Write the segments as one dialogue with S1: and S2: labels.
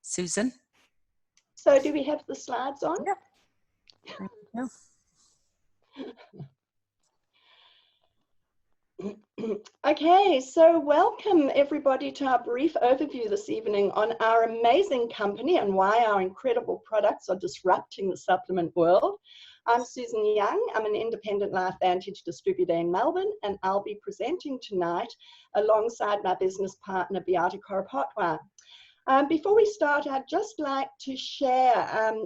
S1: Susan?
S2: So do we have the slides on?
S1: Yeah.
S2: Okay, so welcome everybody to our brief overview this evening on our amazing company and why our incredible products are disrupting the supplement world. I'm Susan Young. I'm an independent LifeVantage distributor in Melbourne, and I'll be presenting tonight alongside my business partner, Beata Koropatwa. Before we start, I'd just like to share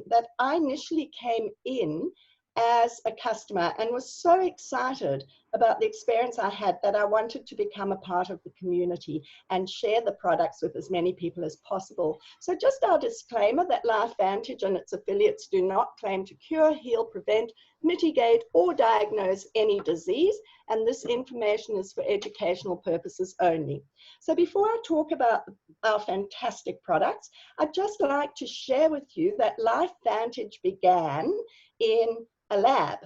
S2: that I initially came in as a customer and was so excited about the experience I had that I wanted to become a part of the community and share the products with as many people as possible. So just our disclaimer that LifeVantage and its affiliates do not claim to cure, heal, prevent, mitigate, or diagnose any disease, and this information is for educational purposes only. So before I talk about our fantastic products, I'd just like to share with you that LifeVantage began in a lab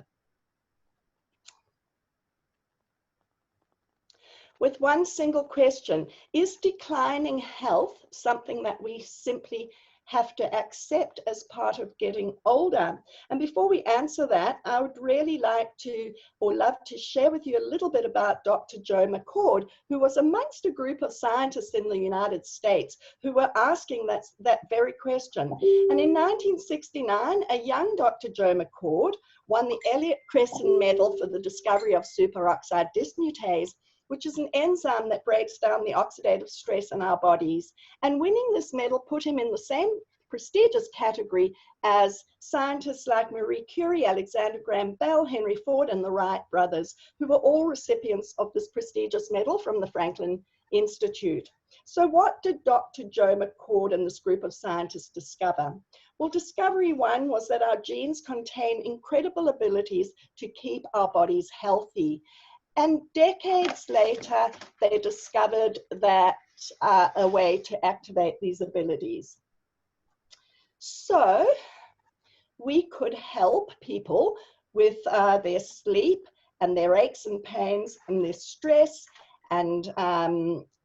S2: with one single question: is declining health something that we simply have to accept as part of getting older? And before we answer that, I would really like to, or love to, share with you a little bit about Dr. Joe McCord, who was amongst a group of scientists in the United States who were asking that very question. And in 1969, a young Dr. Joe McCord won the Elliott Cresson Medal for the discovery of superoxide dismutase, which is an enzyme that breaks down the oxidative stress in our bodies. And winning this medal put him in the same prestigious category as scientists like Marie Curie, Alexander Graham Bell, Henry Ford, and the Wright brothers, who were all recipients of this prestigious medal from the Franklin Institute. So what did Dr. Joe McCord and this group of scientists discover? Well, discovery one was that our genes contain incredible abilities to keep our bodies healthy. And decades later, they discovered that a way to activate these abilities. So we could help people with their sleep and their aches and pains and their stress and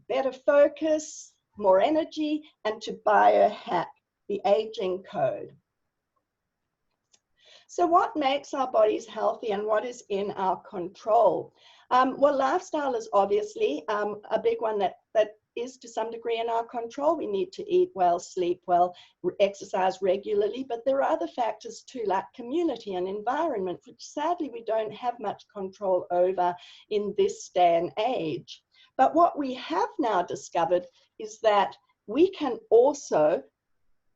S2: better focus, more energy, and to biohack the aging code. So what makes our bodies healthy and what is in our control? Well, lifestyle is obviously a big one that is to some degree in our control. We need to eat well, sleep well, exercise regularly, but there are other factors too, like community and environment, which sadly we don't have much control over in this day and age. But what we have now discovered is that we can also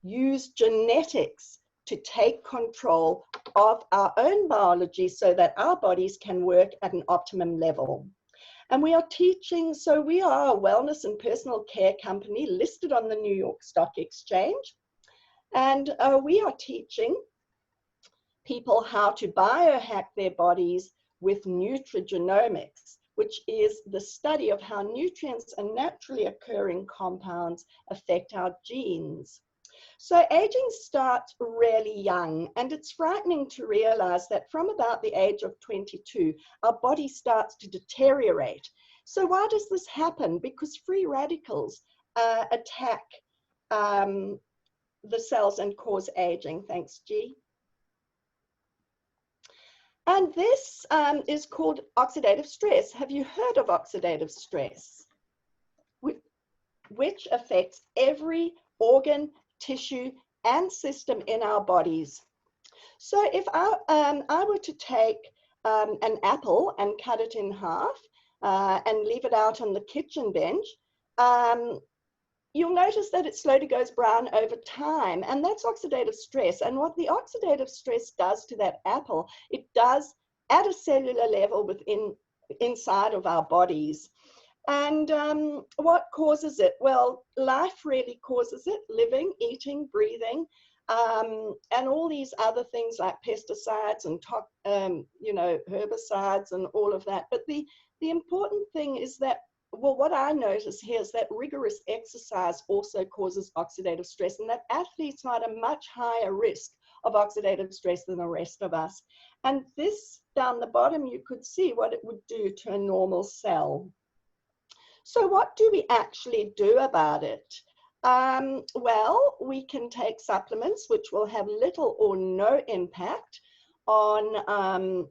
S2: use genetics to take control of our own biology so that our bodies can work at an optimum level. And we are teaching, so we are a wellness and personal care company listed on the New York Stock Exchange. And we are teaching people how to biohack their bodies with nutrigenomics, which is the study of how nutrients and naturally occurring compounds affect our genes. So aging starts really young, and it's frightening to realize that from about the age of 22, our body starts to deteriorate. So why does this happen? Because free radicals attack the cells and cause aging. Thanks, G. And this is called oxidative stress. Have you heard of oxidative stress? Which affects every organ, tissue, and system in our bodies. So if I were to take an apple and cut it in half and leave it out on the kitchen bench, you'll notice that it slowly goes brown over time, and that's oxidative stress. And what the oxidative stress does to that apple, it does at a cellular level inside of our bodies. And what causes it? Well, life really causes it: living, eating, breathing, and all these other things like pesticides and herbicides and all of that. But the important thing is that, well, what I notice here is that rigorous exercise also causes oxidative stress, and that athletes are at a much higher risk of oxidative stress than the rest of us. And this down the bottom, you could see what it would do to a normal cell. So what do we actually do about it? Well, we can take supplements which will have little or no impact on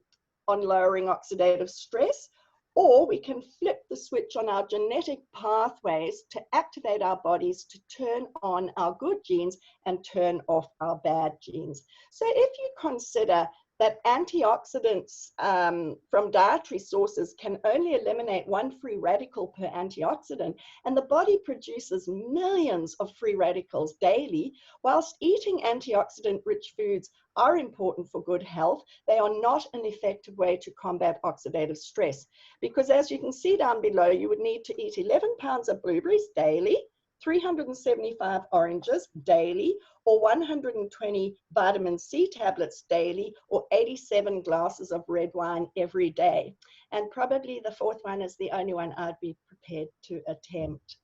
S2: lowering oxidative stress, or we can flip the switch on our genetic pathways to activate our bodies to turn on our good genes and turn off our bad genes. So if you consider that antioxidants from dietary sources can only eliminate 1 free radical per antioxidant, and the body produces millions of free radicals daily, whilst eating antioxidant-rich foods are important for good health, they are not an effective way to combat oxidative stress. Because as you can see down below, you would need to eat 11 pounds of blueberries daily, 375 oranges daily, or 120 vitamin C tablets daily, or 87 glasses of red wine every day. And probably the fourth one is the only one I'd be prepared to attempt.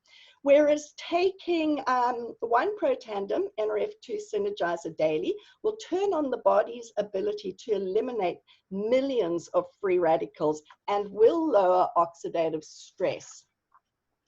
S2: Whereas taking 1 Protandim NRF2 synergizer daily will turn on the body's ability to eliminate millions of free radicals and will lower oxidative stress.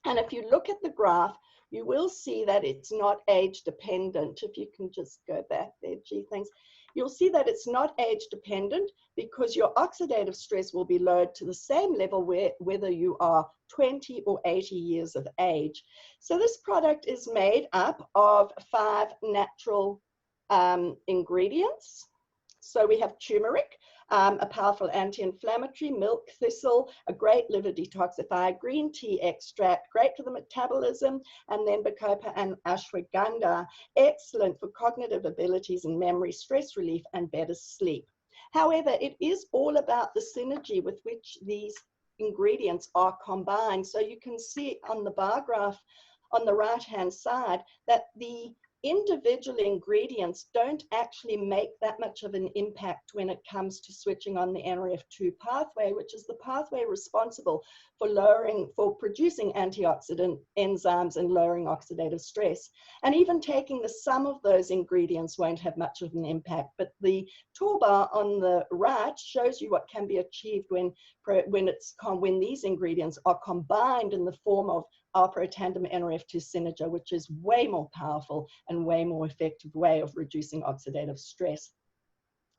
S2: And if you look at the graph, you will see that it's not age dependent. If you can just go back there, gee, thanks. You'll see that it's not age dependent because your oxidative stress will be lowered to the same level whether you are 20 or 80 years of age. So this product is made up of 5 natural ingredients. So we have turmeric, a powerful anti-inflammatory, milk thistle, a great liver detoxifier, green tea extract, great for the metabolism, and then bacopa and ashwagandha, excellent for cognitive abilities and memory, stress relief, and better sleep. However, it is all about the synergy with which these ingredients are combined. So you can see on the bar graph on the right-hand side that the individual ingredients don't actually make that much of an impact when it comes to switching on the NRF2 pathway, which is the pathway responsible for producing antioxidant enzymes and lowering oxidative stress. And even taking the sum of those ingredients won't have much of an impact, but the toolbar on the right shows you what can be achieved when these ingredients are combined in the form of our Protandim NRF2 Synerger, which is way more powerful and way more effective way of reducing oxidative stress.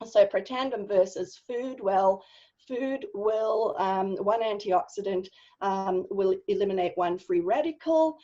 S2: So Protandim versus food, well, food will, 1 antioxidant will eliminate 1 free radical,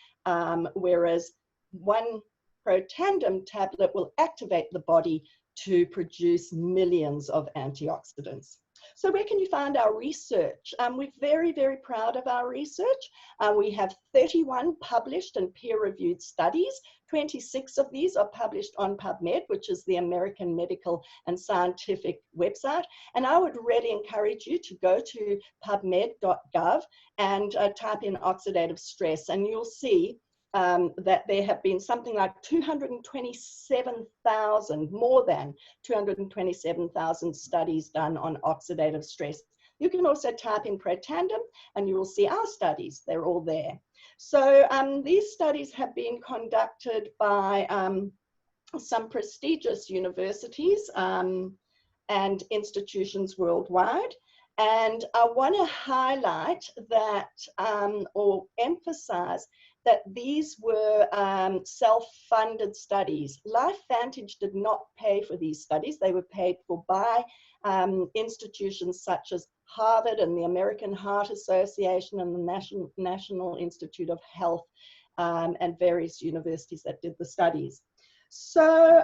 S2: whereas 1 Protandim tablet will activate the body to produce millions of antioxidants. So where can you find our research? We're very, very proud of our research. We have 31 published and peer-reviewed studies. 26 of these are published on PubMed, which is the American Medical and Scientific website. And I would really encourage you to go to pubmed.gov and type in oxidative stress, and you'll see that there have been something like 227,000, more than 227,000 studies done on oxidative stress. You can also type in Protandim and you will see our studies. They're all there. So these studies have been conducted by some prestigious universities and institutions worldwide. And I want to highlight that or emphasize that these were self-funded studies. LifeVantage did not pay for these studies. They were paid for by institutions such as Harvard and the American Heart Association and the National Institute of Health and various universities that did the studies. So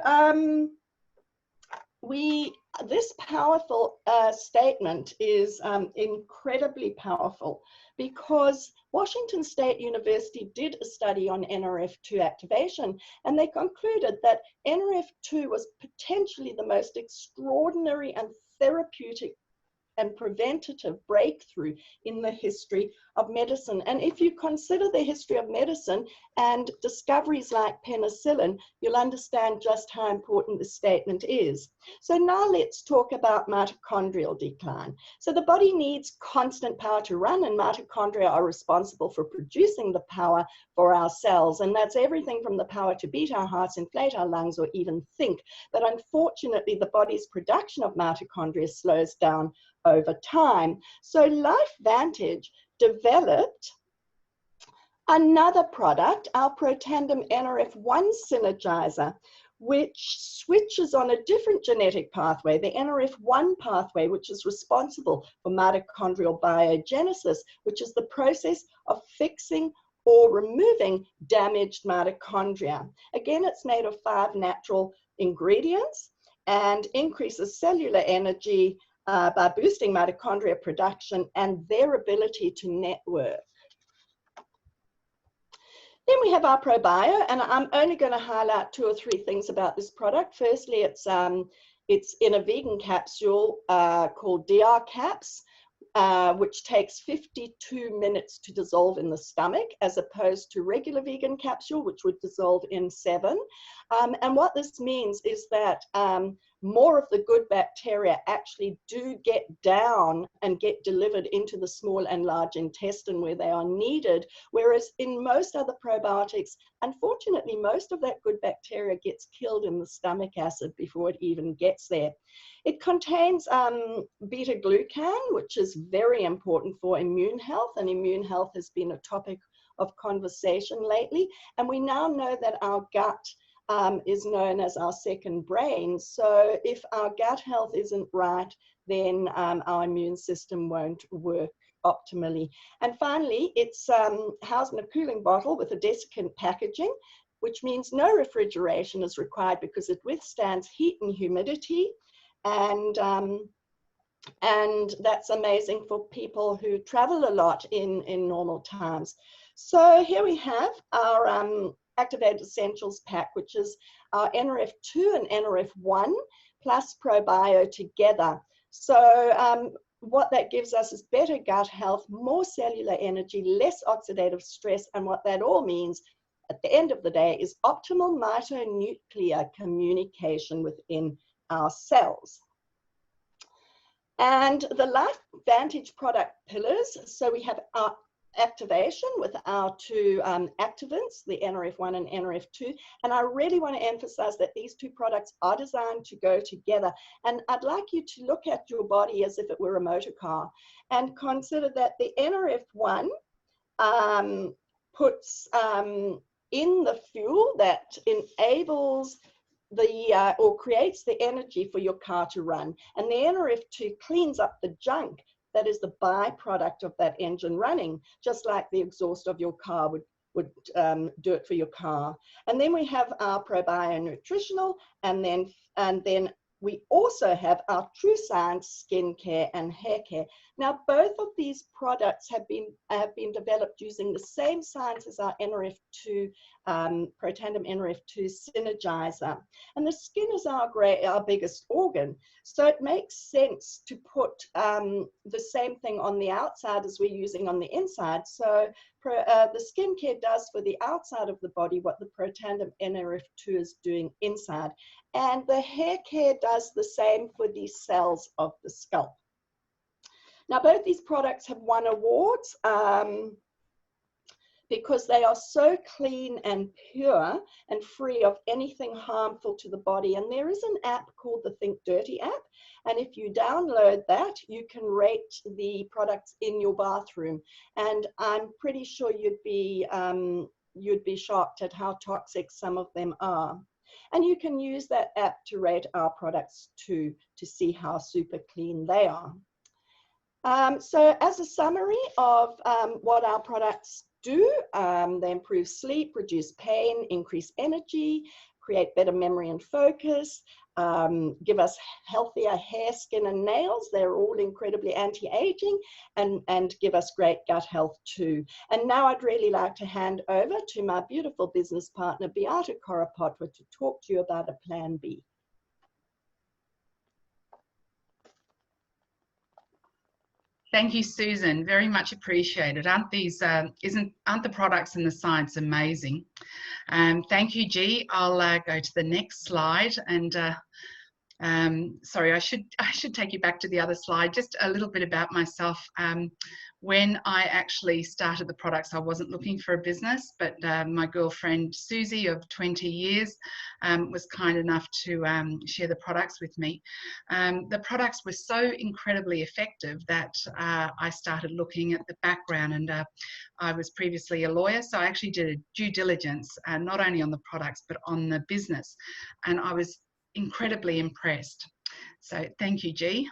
S2: this powerful statement is incredibly powerful because Washington State University did a study on NRF2 activation, and they concluded that NRF2 was potentially the most extraordinary and therapeutic and preventative breakthrough in the history of medicine. And if you consider the history of medicine and discoveries like penicillin, you'll understand just how important this statement is. So now let's talk about mitochondrial decline. So the body needs constant power to run, and mitochondria are responsible for producing the power for our cells. And that's everything from the power to beat our hearts, inflate our lungs, or even think. But unfortunately, the body's production of mitochondria slows down over time. So LifeVantage developed Another product, our Protandem NRF1 synergizer, which switches on a different genetic pathway, the NRF1 pathway, which is responsible for mitochondrial biogenesis, which is the process of fixing or removing damaged mitochondria. Again, it's made of 5 natural ingredients and increases cellular energy by boosting mitochondria production and their ability to network. Then we have our PROBIO, and I'm only going to highlight 2 or 3 things about this product. Firstly, it's in a vegan capsule called DR Caps, which takes 52 minutes to dissolve in the stomach, as opposed to regular vegan capsule, which would dissolve in 7. And what this means is that more of the good bacteria actually do get down and get delivered into the small and large intestine where they are needed, whereas in most other probiotics, unfortunately, most of that good bacteria gets killed in the stomach acid before it even gets there. It contains beta-glucan, which is very important for immune health, and immune health has been a topic of conversation lately. And we now know that our gut is known as our second brain. So if our gut health isn't right, then our immune system won't work optimally. And finally, it's housed in a cooling bottle with a desiccant packaging, which means no refrigeration is required because it withstands heat and humidity. And that's amazing for people who travel a lot in normal times. So here we have our Activated Essentials pack, which is our NRF2 and NRF1 plus PROBIO together. So what that gives us is better gut health, more cellular energy, less oxidative stress, and what that all means at the end of the day is optimal mitonuclear communication within our cells. And the LIFEVANTAGE product pillars, so we have our activation with our 2 activants, the NRF1 and NRF2, and I really want to emphasize that these 2 products are designed to go together. And I'd like you to look at your body as if it were a motor car and consider that the NRF1 puts in the fuel that enables or creates the energy for your car to run, and the NRF2 cleans up the junk that is the byproduct of that engine running, just like the exhaust of your car would do it for your car. And then we have our PROBIO nutritional, and then we also have our True Science skincare and hair care. Now, both of these products have been developed using the same science as our NRF2, Protandem NRF2 synergizer. And the skin is our biggest organ. So it makes sense to put the same thing on the outside as we're using on the inside. So the skincare does for the outside of the body what the Protandem NRF2 is doing inside. And the hair care does the same for the cells of the scalp. Now, both these products have won awards because they are so clean and pure and free of anything harmful to the body. And there is an app called the Think Dirty app. And if you download that, you can rate the products in your bathroom. And I'm pretty sure you'd be shocked at how toxic some of them are. And you can use that app to rate our products too, to see how super clean they are. So as a summary of what our products do, they improve sleep, reduce pain, increase energy, create better memory and focus, give us healthier hair, skin, and nails. They're all incredibly anti-aging and give us great gut health too. And now I'd really like to hand over to my beautiful business partner, Beata Koropatwa, to talk to you about a Plan B.
S1: Thank you, Susan. Very much appreciated. Aren't the products and the science amazing? Thank you, G. I'll go to the next slide. And sorry, I should take you back to the other slide. Just a little bit about myself. When I actually started the products, I wasn't looking for a business, but my girlfriend Susie of 20 years was kind enough to share the products with me. The products were so incredibly effective that I started looking at the background, and I was previously a lawyer, so I actually did a due diligence not only on the products but on the business, and I was incredibly impressed. So thank you, G.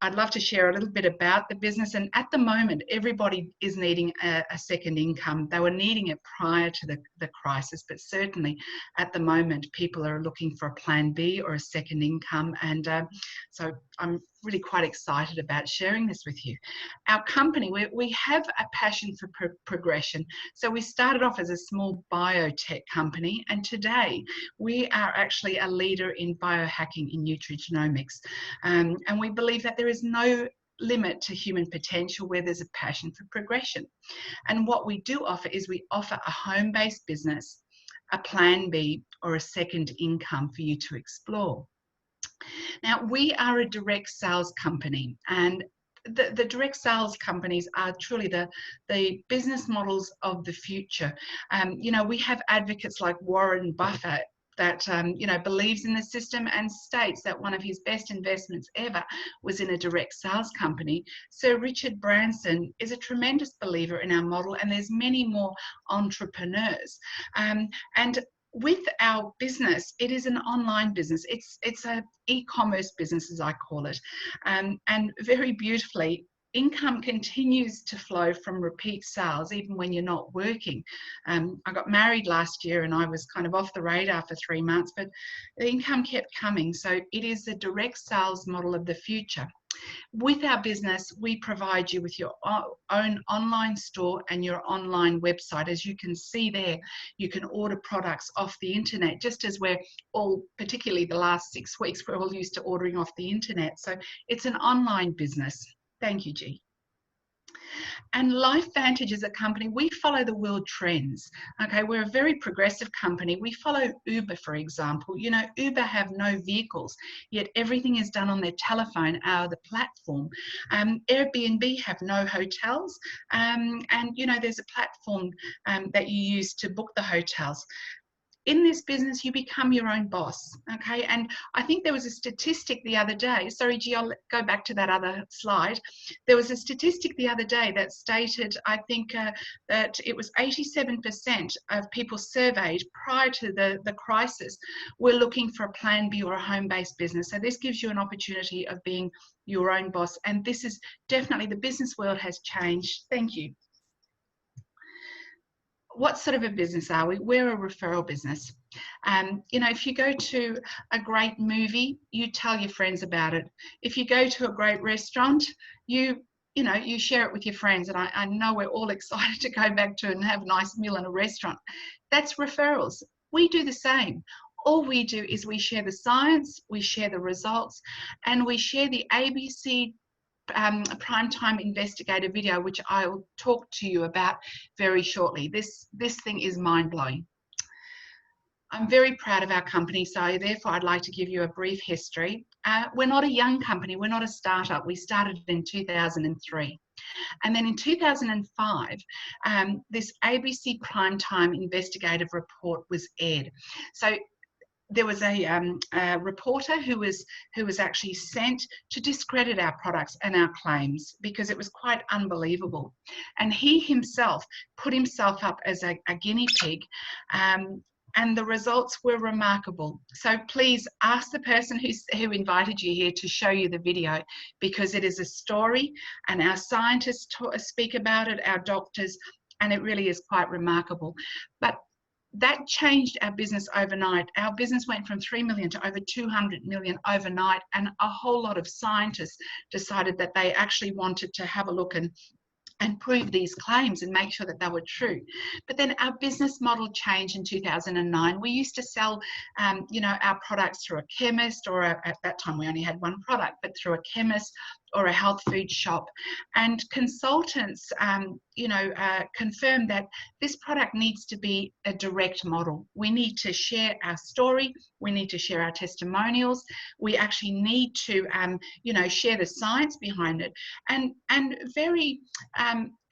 S1: I'd love to share a little bit about the business. And at the moment, everybody is needing a second income. They were needing it prior to the crisis, but certainly at the moment, people are looking for a plan B or a second income. And so I'm really quite excited about sharing this with you. Our company, we have a passion for progression. So we started off as a small biotech company, and today we are actually a leader in biohacking in nutrigenomics. And we believe that there is no limit to human potential where there's a passion for progression. And what we do offer is we offer a home-based business, a plan B, or a second income for you to explore. Now, we are a direct sales company, and the direct sales companies are truly the business models of the future. You know, we have advocates like Warren Buffett that you know, believes in the system and states that one of his best investments ever was in a direct sales company. Sir Richard Branson is a tremendous believer in our model, and there's many more entrepreneurs. And with our business, it is an online business. It's an e-commerce business, as I call it. And very beautifully, income continues to flow from repeat sales, even when you're not working. I got married last year and I was kind of off the radar for 3 months, but the income kept coming. So it is the direct sales model of the future. With our business, we provide you with your own online store and your online website. As you can see there, you can order products off the internet, just as we're all, particularly the last 6 weeks, we're all used to ordering off the internet. So it's an online business. Thank you, G. And LifeVantage is a company, we follow the world trends. Okay, we're a very progressive company. We follow Uber, for example. You know, Uber have no vehicles, yet everything is done on their telephone, the platform. Airbnb have no hotels, and you know, there's a platform that you use to book the hotels. In this business, you become your own boss, okay? And I think there was a statistic the other day, sorry, G, I'll go back to that other slide. There was a statistic the other day that stated, I think that it was 87% of people surveyed prior to the crisis were looking for a plan B or a home-based business. So this gives you an opportunity of being your own boss. And this is definitely, the business world has changed. Thank you. What sort of a business are we? We're a referral business. You know, if you go to a great movie, you tell your friends about it. If you go to a great restaurant, you share it with your friends. And I know we're all excited to go back to and have a nice meal in a restaurant. That's referrals. We do the same. All we do is we share the science, we share the results, and we share the ABC primetime investigator video, which I'll talk to you about very shortly. This thing is mind-blowing. I'm very proud of our company, so therefore I'd like to give you a brief history. We're not a young company, we're not a startup. We started in 2003. And then in 2005, this ABC primetime investigative report was aired. So there was a reporter who was actually sent to discredit our products and our claims because it was quite unbelievable. And he himself put himself up as a guinea pig, and the results were remarkable. So please ask the person who invited you here to show you the video, because it is a story and our scientists speak about it, our doctors, and it really is quite remarkable. But that changed our business overnight. Our business went from 3 million to over 200 million overnight, and a whole lot of scientists decided that they actually wanted to have a look and prove these claims and make sure that they were true. But then our business model changed in 2009. We used to sell, you know, our products through a chemist, or at that time we only had one product, but through a chemist or a health food shop. And consultants, confirm that this product needs to be a direct model. We need to share our story. We need to share our testimonials. We actually need to, share the science behind it, and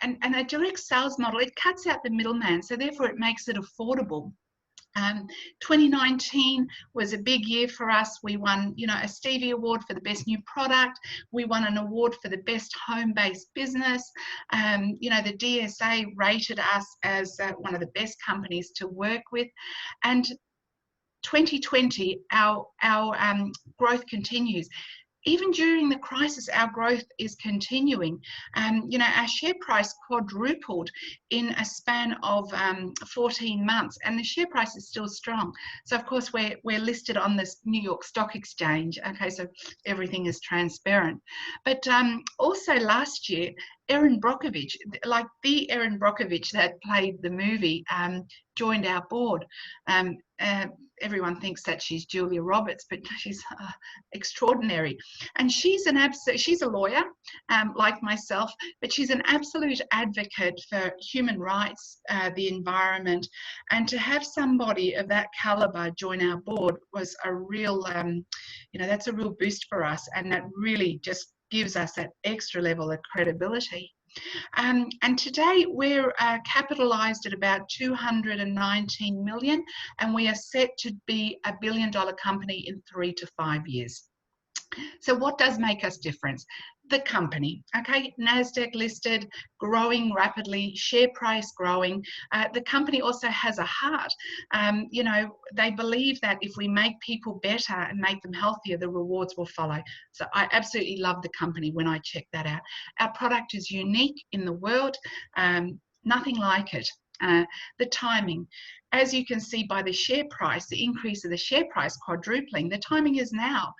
S1: a direct sales model. It cuts out the middleman, so therefore it makes it affordable. 2019 was a big year for us. We won, a Stevie Award for the best new product. We won an award for the best home-based business. The DSA rated us as one of the best companies to work with. And 2020, our growth continues. Even during the crisis, our growth is continuing. Our share price quadrupled in a span of 14 months, and the share price is still strong. So, of course, we're listed on this New York Stock Exchange. Okay, so everything is transparent. But also last year, Erin Brockovich, like the Erin Brockovich that played the movie, joined our board. Everyone thinks that she's Julia Roberts, but she's extraordinary. And she's a lawyer, like myself, but she's an absolute advocate for human rights, the environment, and to have somebody of that caliber join our board was a real, that's a real boost for us, and that really just gives us that extra level of credibility. And today we're capitalized at about 219 million, and we are set to be $1 billion company in 3 to 5 years. So what does make us different? The company, okay, Nasdaq listed, growing rapidly, share price growing. The company also has a heart. They believe that if we make people better and make them healthier, the rewards will follow. So I absolutely love the company when I check that out. Our product is unique in the world, nothing like it. The timing, as you can see by the share price, the increase of the share price quadrupling, the timing is now.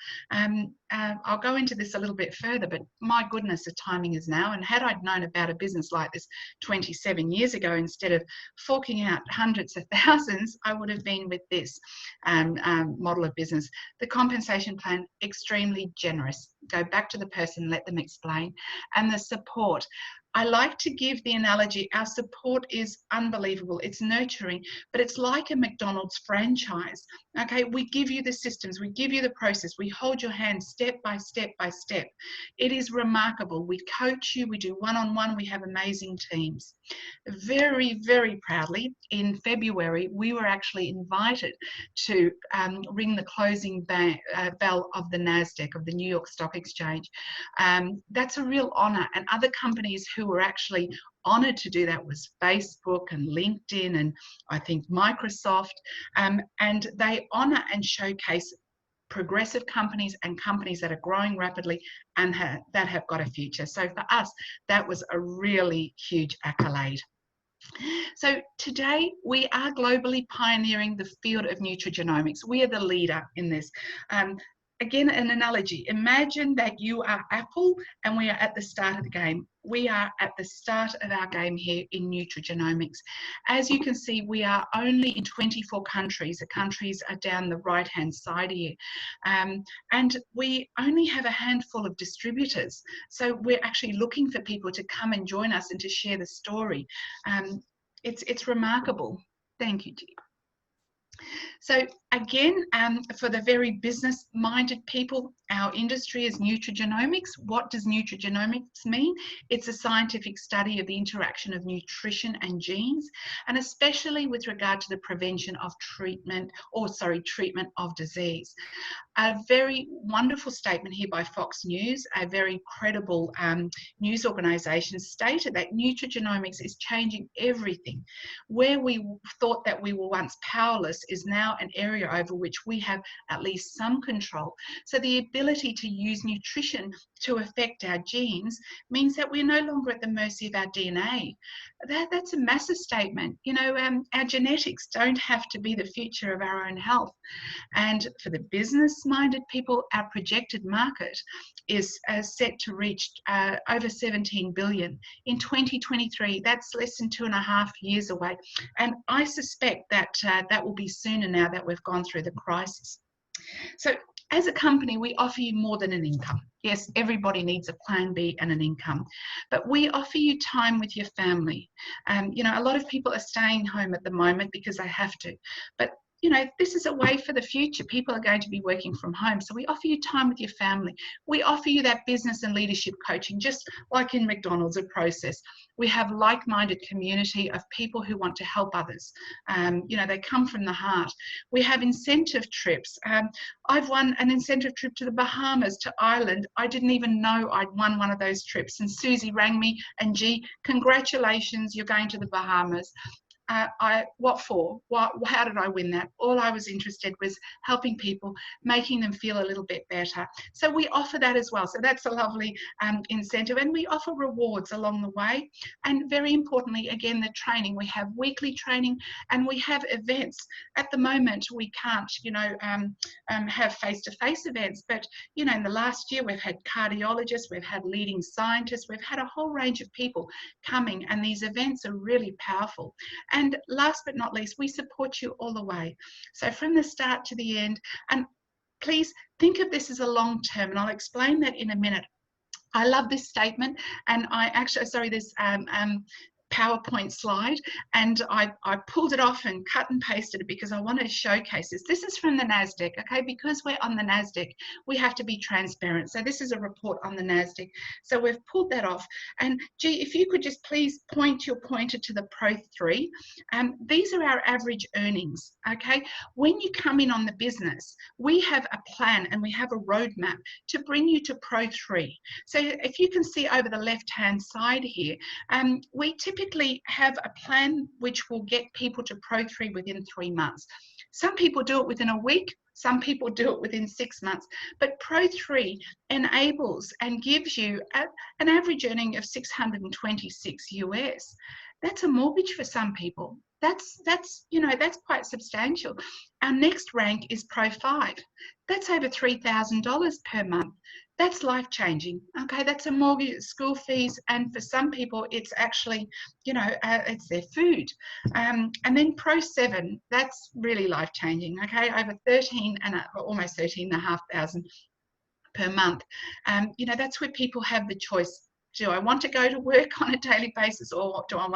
S1: I'll go into this a little bit further, but my goodness, the timing is now. And had I known about a business like this 27 years ago, instead of forking out hundreds of thousands, I would have been with this model of business. The compensation plan, extremely generous. Go back to the person, let them explain. And the support. I like to give the analogy, our support is unbelievable. It's nurturing, but it's like a McDonald's franchise. Okay, we give you the systems, we give you the process, we hold your hand step by step by step. It is remarkable. We coach you, we do one-on-one, we have amazing teams. Very, very proudly, in February, we were actually invited to ring the closing bell of the Nasdaq, of the New York Stock Exchange. That's a real honor, and other companies who were actually honored to do that was Facebook and LinkedIn and I think Microsoft, and they honor and showcase progressive companies and companies that are growing rapidly and that have got a future. So for us, that was a really huge accolade. So today we are globally pioneering the field of nutrigenomics. We are the leader in this. Again, an analogy. Imagine that you are Apple and we are at the start of the game. We are at the start of our game here in nutrigenomics. As you can see, we are only in 24 countries. The countries are down the right-hand side here. And we only have a handful of distributors. So we're actually looking for people to come and join us and to share the story. It's remarkable. Thank you, G. So again, for the very business-minded people, our industry is nutrigenomics. What does nutrigenomics mean? It's a scientific study of the interaction of nutrition and genes, and especially with regard to the prevention of treatment of disease. A very wonderful statement here by Fox News, a very credible news organisation, stated that nutrigenomics is changing everything. Where we thought that we were once powerless is now an area over which we have at least some control. So the ability to use nutrition to affect our genes means that we're no longer at the mercy of our DNA. That's a massive statement. You know, our genetics don't have to be the future of our own health. And for the business-minded people, our projected market is set to reach over 17 billion in 2023. That's less than 2.5 years away. And I suspect that that will be sooner now that we've gone through the crisis. So as a company, we offer you more than an income. Yes, everybody needs a plan B and an income, but we offer you time with your family. You know, a lot of people are staying home at the moment because they have to, but you know, this is a way for the future. People are going to be working from home. So we offer you time with your family. We offer you that business and leadership coaching, just like in McDonald's, a process. We have like-minded community of people who want to help others. You know, they come from the heart. We have incentive trips. I've won an incentive trip to the Bahamas, to Ireland. I didn't even know I'd won one of those trips. And Susie rang me and, gee, congratulations, you're going to the Bahamas. What for? How did I win that? All I was interested was helping people, making them feel a little bit better. So we offer that as well. So that's a lovely incentive, and we offer rewards along the way. And very importantly, again, the training. We have weekly training, and we have events. At the moment, we can't, you know, have face-to-face events, but you know, in the last year, we've had cardiologists, we've had leading scientists, we've had a whole range of people coming, and these events are really powerful. And last but not least, we support you all the way. So from the start to the end, and please think of this as a long term, and I'll explain that in a minute. I love this statement, and I actually, sorry, this PowerPoint slide, and I pulled it off and cut and pasted it because I want to showcase this. This is from the Nasdaq, okay? Because we're on the Nasdaq, we have to be transparent. So this is a report on the Nasdaq. So we've pulled that off. And gee, if you could just please point your pointer to the Pro 3. These are our average earnings, okay? When you come in on the business, we have a plan and we have a roadmap to bring you to Pro 3. So if you can see over the left-hand side here, we typically have a plan which will get people to Pro 3 within 3 months. Some people do it within a week, some people do it within 6 months, but Pro 3 enables and gives you an average earning of 626 US. That's a mortgage for some people. That's you know, that's quite substantial. Our next rank is Pro 5. That's over $3,000 per month. That's life-changing, okay? That's a mortgage, school fees, and for some people, it's actually, you know, it's their food. And then Pro 7, that's really life-changing, okay? Over 13 and almost 13,500 per month. You know, that's where people have the choice. Do I want to go to work on a daily basis, or do I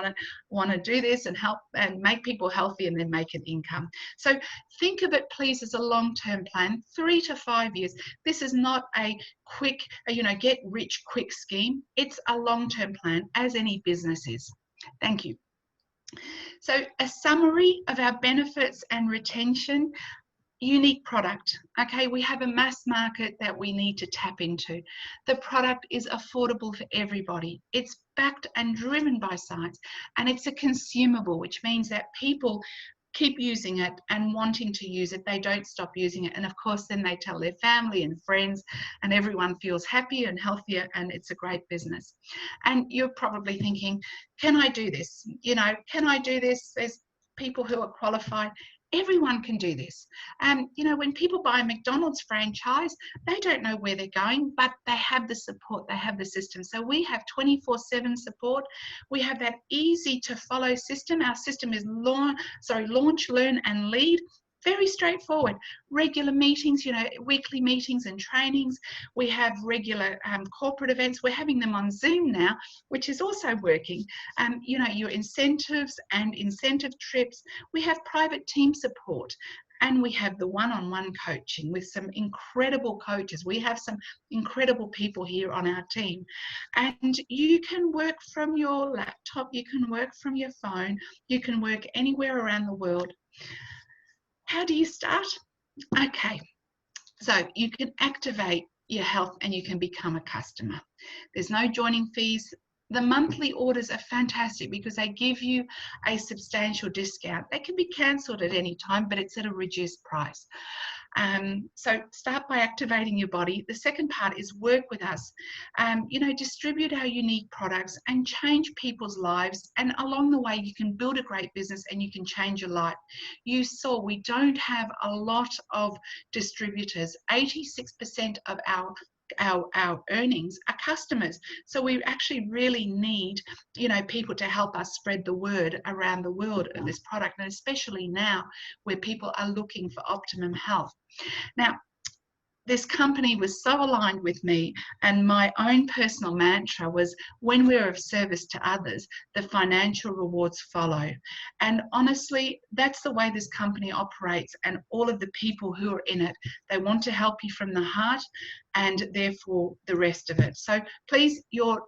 S1: want to do this and help and make people healthy and then make an income? So think of it, please, as a long-term plan, 3 to 5 years. This is not a quick, you know, get rich quick scheme. It's a long-term plan, as any business is. Thank you. So a summary of our benefits and retention. Unique product, okay? We have a mass market that we need to tap into. The product is affordable for everybody. It's backed and driven by science, and it's a consumable, which means that people keep using it and wanting to use it. They don't stop using it, and of course then they tell their family and friends, and everyone feels happier and healthier, and it's a great business. And you're probably thinking, can I do this? You know, can I do this? There's people who are qualified. Everyone can do this. You know, when people buy a McDonald's franchise, they don't know where they're going, but they have the support, they have the system. So we have 24/7 support. We have that easy to follow system. Our system is launch, learn, and lead. Very straightforward. Regular meetings, you know, weekly meetings and trainings. We have regular corporate events. We're having them on Zoom now, which is also working. You know, your incentives and incentive trips. We have private team support. And we have the one-on-one coaching with some incredible coaches. We have some incredible people here on our team. And you can work from your laptop, you can work from your phone, you can work anywhere around the world. How do you start? Okay, so you can activate your health and you can become a customer. There's no joining fees. The monthly orders are fantastic because they give you a substantial discount. They can be cancelled at any time, but it's at a reduced price. So start by activating your body. The second part is work with us. You know, distribute our unique products and change people's lives. And along the way, you can build a great business and you can change your life. You saw we don't have a lot of distributors. 86% of our earnings are customers. So we actually really need, you know, people to help us spread the word around the world of this product, and especially now where people are looking for optimum health. Now, this company was so aligned with me, and my own personal mantra was, when we're of service to others, the financial rewards follow. And honestly, that's the way this company operates, and all of the people who are in it, they want to help you from the heart, and therefore the rest of it. So please, your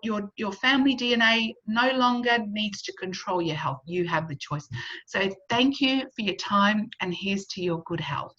S1: family DNA no longer needs to control your health. You have the choice. So thank you for your time, and here's to your good health.